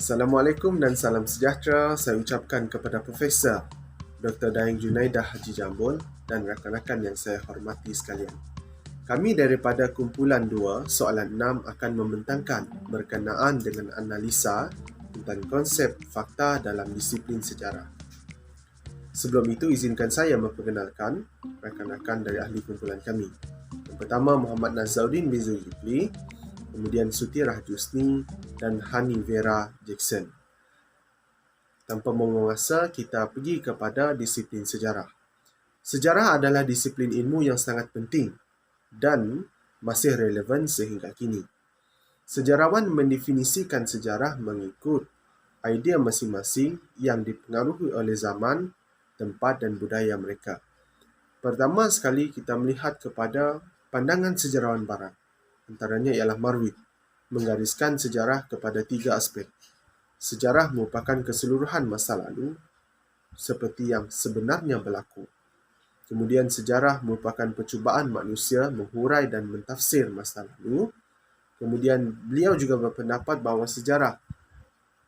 Assalamualaikum dan salam sejahtera saya ucapkan kepada Profesor Dr. Daeng Junaidah Haji Jambul dan rakan-rakan yang saya hormati sekalian. Kami daripada kumpulan 2, soalan 6 akan membentangkan berkenaan dengan analisa tentang konsep fakta dalam disiplin sejarah. Sebelum itu, izinkan saya memperkenalkan rakan-rakan dari ahli kumpulan kami. Yang pertama, Muhammad Nazauddin bin Zulkifli, kemudian Suti Rahjusni dan Hani Vera Jackson. Tanpa membuang masa, kita pergi kepada disiplin sejarah. Sejarah adalah disiplin ilmu yang sangat penting dan masih relevan sehingga kini. Sejarawan mendefinisikan sejarah mengikut idea masing-masing yang dipengaruhi oleh zaman, tempat dan budaya mereka. Pertama sekali kita melihat kepada pandangan sejarawan barat. Antaranya ialah Marwid, menggariskan sejarah kepada 3 aspek. Sejarah merupakan keseluruhan masa lalu seperti yang sebenarnya berlaku. Kemudian sejarah merupakan percubaan manusia menghurai dan mentafsir masa lalu. Kemudian beliau juga berpendapat bahawa sejarah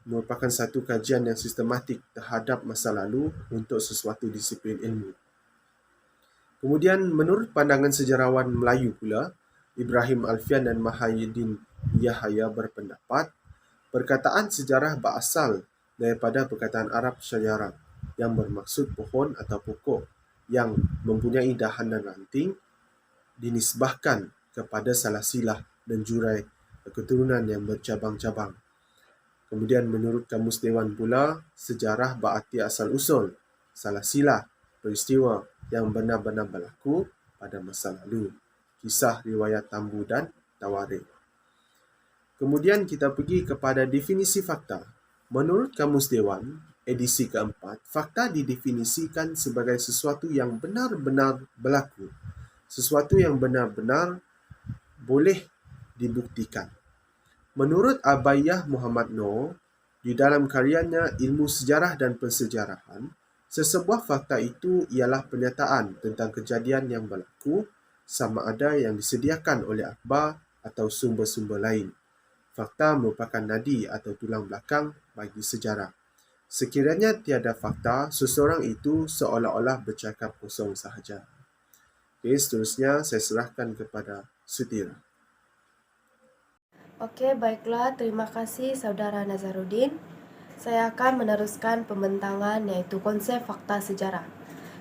merupakan satu kajian yang sistematik terhadap masa lalu untuk sesuatu disiplin ilmu. Kemudian menurut pandangan sejarawan Melayu pula, Ibrahim Alfian dan Mahyudin Yahya berpendapat perkataan sejarah berasal daripada perkataan Arab syajarah yang bermaksud pohon atau pokok yang mempunyai dahan dan ranting dinisbahkan kepada salasilah dan jurai keturunan yang bercabang-cabang. Kemudian menurut Kamus Dewan pula, sejarah berarti asal-usul, salasilah, peristiwa yang benar-benar berlaku pada masa lalu. Kisah riwayat Tambu dan Tawarikh. Kemudian kita pergi kepada definisi fakta. Menurut Kamus Dewan, edisi keempat, fakta didefinisikan sebagai sesuatu yang benar-benar berlaku. Sesuatu yang benar-benar boleh dibuktikan. Menurut Abayyah Muhammad Noor, di dalam karyanya Ilmu Sejarah dan Persejarahan, sesebuah fakta itu ialah pernyataan tentang kejadian yang berlaku sama ada yang disediakan oleh akhbar atau sumber-sumber lain. Fakta merupakan nadi atau tulang belakang bagi sejarah. Sekiranya tiada fakta, seseorang itu seolah-olah bercakap kosong sahaja. Okey, seterusnya saya serahkan kepada Sutira. Okey, baiklah. Terima kasih Saudara Nazarudin. Saya akan meneruskan pembentangan yaitu konsep fakta sejarah.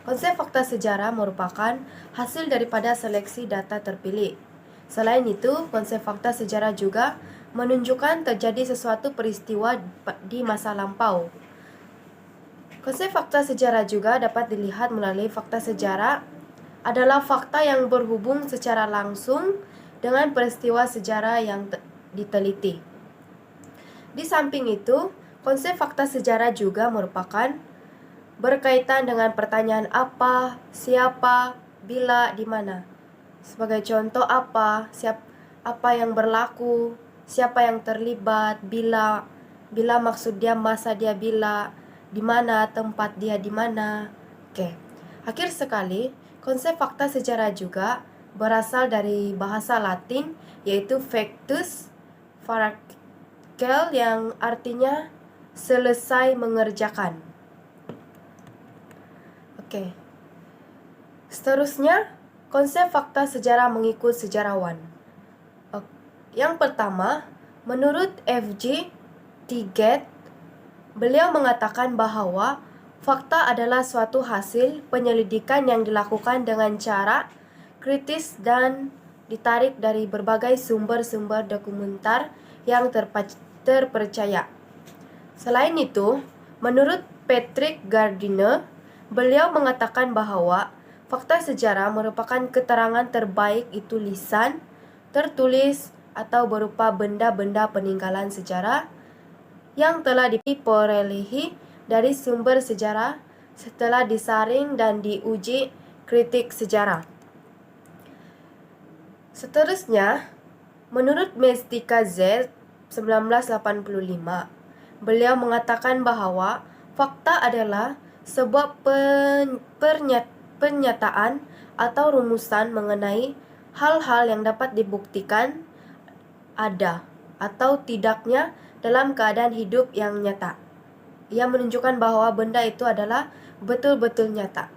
Konsep fakta sejarah merupakan hasil daripada seleksi data terpilih. Selain itu, konsep fakta sejarah juga menunjukkan terjadi sesuatu peristiwa di masa lampau. Konsep fakta sejarah juga dapat dilihat melalui fakta sejarah adalah fakta yang berhubung secara langsung dengan peristiwa sejarah yang diteliti. Di samping itu, konsep fakta sejarah juga merupakan berkaitan dengan pertanyaan apa, siapa, bila, di mana. Sebagai contoh apa yang berlaku, siapa yang terlibat, bila maksud dia masa dia bila, di mana tempat dia di mana. Okey. Akhir sekali, konsep fakta sejarah juga berasal dari bahasa Latin yaitu factus faracel yang artinya selesai mengerjakan. Okey. Seterusnya, konsep fakta sejarah mengikut sejarawan. Yang pertama, menurut F.G. Tiget, beliau mengatakan bahawa fakta adalah suatu hasil penyelidikan yang dilakukan dengan cara kritis dan ditarik dari berbagai sumber-sumber dokumenter yang terpercaya. Selain itu, menurut Patrick Gardiner, beliau mengatakan bahawa fakta sejarah merupakan keterangan terbaik itu lisan, tertulis, atau berupa benda-benda peninggalan sejarah yang telah diperolehi dari sumber sejarah setelah disaring dan diuji kritik sejarah. Seterusnya, menurut Mestika Z 1985, beliau mengatakan bahawa fakta adalah sebuah pernyataan atau rumusan mengenai hal-hal yang dapat dibuktikan ada atau tidaknya dalam keadaan hidup yang nyata. Ia menunjukkan bahwa benda itu adalah betul-betul nyata.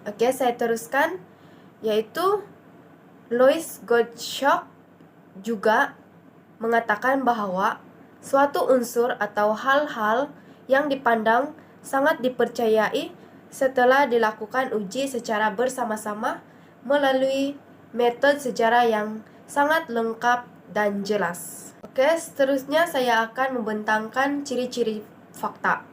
Oke, saya teruskan, yaitu Louis Gottschalk juga mengatakan bahwa suatu unsur atau hal-hal yang dipandang sangat dipercayai setelah dilakukan uji secara bersama-sama melalui metode sejarah yang sangat lengkap dan jelas. Oke, seterusnya saya akan membentangkan ciri-ciri fakta.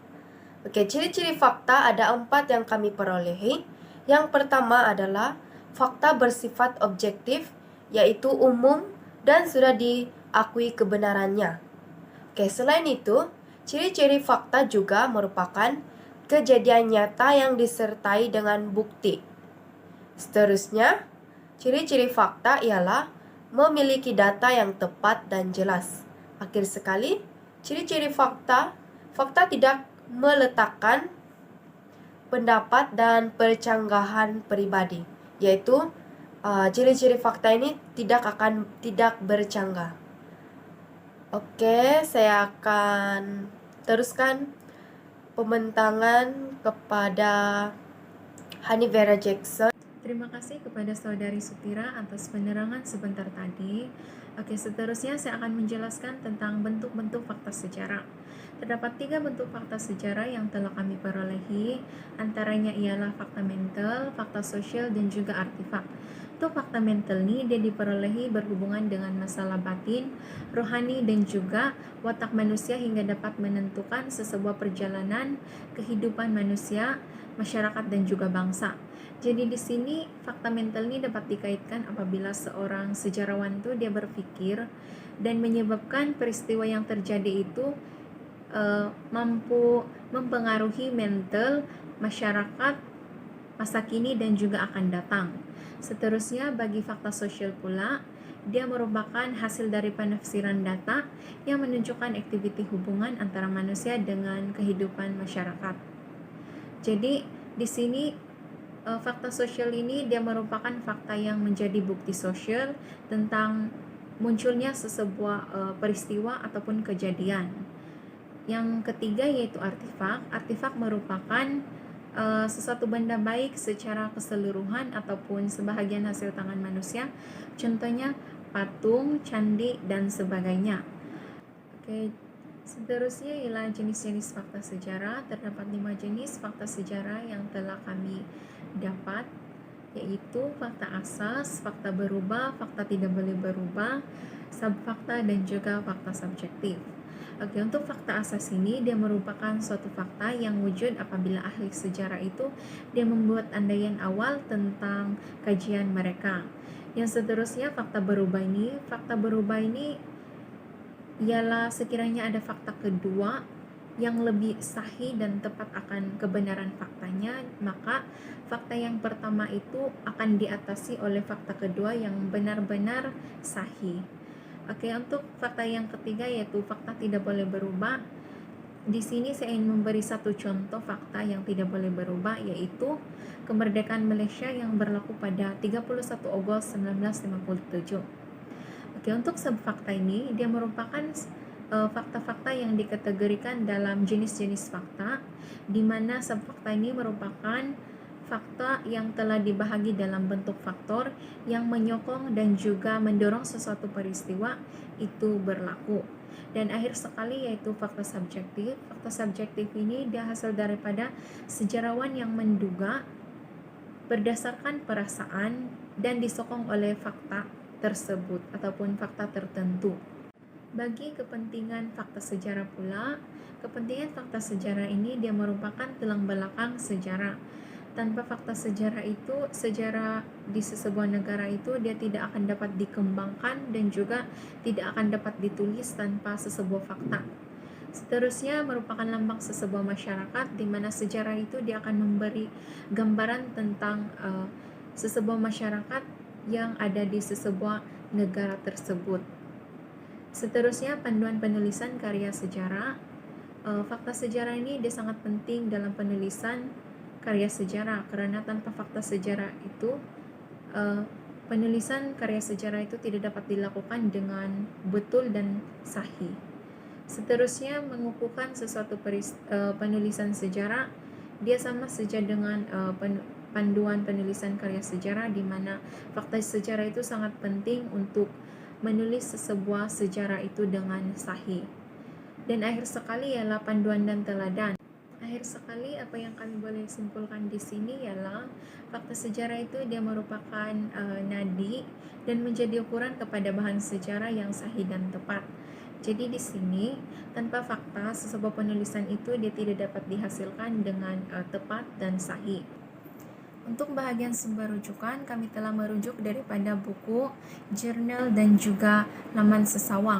Oke, ciri-ciri fakta ada 4 yang kami perolehi. Yang pertama adalah fakta bersifat objektif, yaitu umum dan sudah diakui kebenarannya. Oke, selain itu, ciri-ciri fakta juga merupakan kejadian nyata yang disertai dengan bukti. Seterusnya, ciri-ciri fakta ialah memiliki data yang tepat dan jelas. Akhir sekali, ciri-ciri fakta tidak meletakkan pendapat dan percanggahan pribadi, yaitu ciri-ciri fakta ini tidak bercanggah. Oke, saya akan teruskan pembentangan kepada Hani Vera Jackson. Terima kasih kepada Saudari Sutira atas penerangan sebentar tadi. Oke, seterusnya saya akan menjelaskan tentang bentuk-bentuk fakta sejarah. Terdapat 3 bentuk fakta sejarah yang telah kami perolehi, antaranya ialah fakta mental, fakta sosial, dan juga artefak. Untuk fakta mental ini dia diperolehi berhubungan dengan masalah batin, rohani, dan juga watak manusia hingga dapat menentukan sesebuah perjalanan kehidupan manusia, masyarakat, dan juga bangsa. Jadi di sini fakta mental ini dapat dikaitkan apabila seorang sejarawan itu dia berpikir dan menyebabkan peristiwa yang terjadi itu mampu mempengaruhi mental masyarakat masa kini dan juga akan datang. Seterusnya bagi fakta sosial pula, dia merupakan hasil dari penafsiran data yang menunjukkan aktiviti hubungan antara manusia dengan kehidupan masyarakat. Jadi di sini fakta sosial ini dia merupakan fakta yang menjadi bukti sosial tentang munculnya sesebuah peristiwa ataupun kejadian. Yang ketiga yaitu artefak. Artefak merupakan sesuatu benda baik secara keseluruhan ataupun sebahagian hasil tangan manusia. Contohnya patung, candi, dan sebagainya. Oke, seterusnya ialah jenis-jenis fakta sejarah. Terdapat 5 jenis fakta sejarah yang telah kami dapat, yaitu fakta asas, fakta berubah, fakta tidak boleh berubah, subfakta, dan juga fakta subjektif. Oke, untuk fakta asas ini dia merupakan suatu fakta yang wujud apabila ahli sejarah itu dia membuat andaian awal tentang kajian mereka. Yang seterusnya fakta berubah ini ialah sekiranya ada fakta kedua yang lebih sahih dan tepat akan kebenaran faktanya, maka fakta yang pertama itu akan diatasi oleh fakta kedua yang benar-benar sahih. Oke, untuk fakta yang ketiga yaitu fakta tidak boleh berubah. Di sini saya ingin memberi satu contoh fakta yang tidak boleh berubah, yaitu kemerdekaan Malaysia yang berlaku pada 31 Ogos 1957. Oke, untuk subfakta ini dia merupakan fakta-fakta yang dikategorikan dalam jenis-jenis fakta, di mana subfakta ini merupakan fakta yang telah dibahagi dalam bentuk faktor yang menyokong dan juga mendorong sesuatu peristiwa itu berlaku. Dan akhir sekali yaitu fakta subjektif. Fakta subjektif ini dia hasil daripada sejarawan yang menduga berdasarkan perasaan dan disokong oleh fakta tersebut ataupun fakta tertentu. Bagi kepentingan fakta sejarah pula, kepentingan fakta sejarah ini dia merupakan tulang belakang sejarah. Tanpa fakta sejarah itu, sejarah di sebuah negara itu dia tidak akan dapat dikembangkan dan juga tidak akan dapat ditulis tanpa sebuah fakta. Seterusnya merupakan lambang sebuah masyarakat, di mana sejarah itu dia akan memberi gambaran tentang sebuah masyarakat yang ada di sebuah negara tersebut. Seterusnya panduan penulisan karya sejarah. Fakta sejarah ini dia sangat penting dalam penulisan karya sejarah, karena tanpa fakta sejarah itu penulisan karya sejarah itu tidak dapat dilakukan dengan betul dan sahih. Seterusnya, mengukuhkan sesuatu penulisan sejarah, dia sama saja dengan panduan penulisan karya sejarah, di mana fakta sejarah itu sangat penting untuk menulis sebuah sejarah itu dengan sahih. Dan akhir sekali ialah panduan dan teladan. Akhir sekali, apa yang kami boleh simpulkan di sini ialah fakta sejarah itu dia merupakan nadi dan menjadi ukuran kepada bahan sejarah yang sahih dan tepat. Jadi di sini, tanpa fakta, sebuah penulisan itu dia tidak dapat dihasilkan dengan tepat dan sahih. Untuk bahagian sumber rujukan, kami telah merujuk daripada buku, jurnal, dan juga laman sesawang.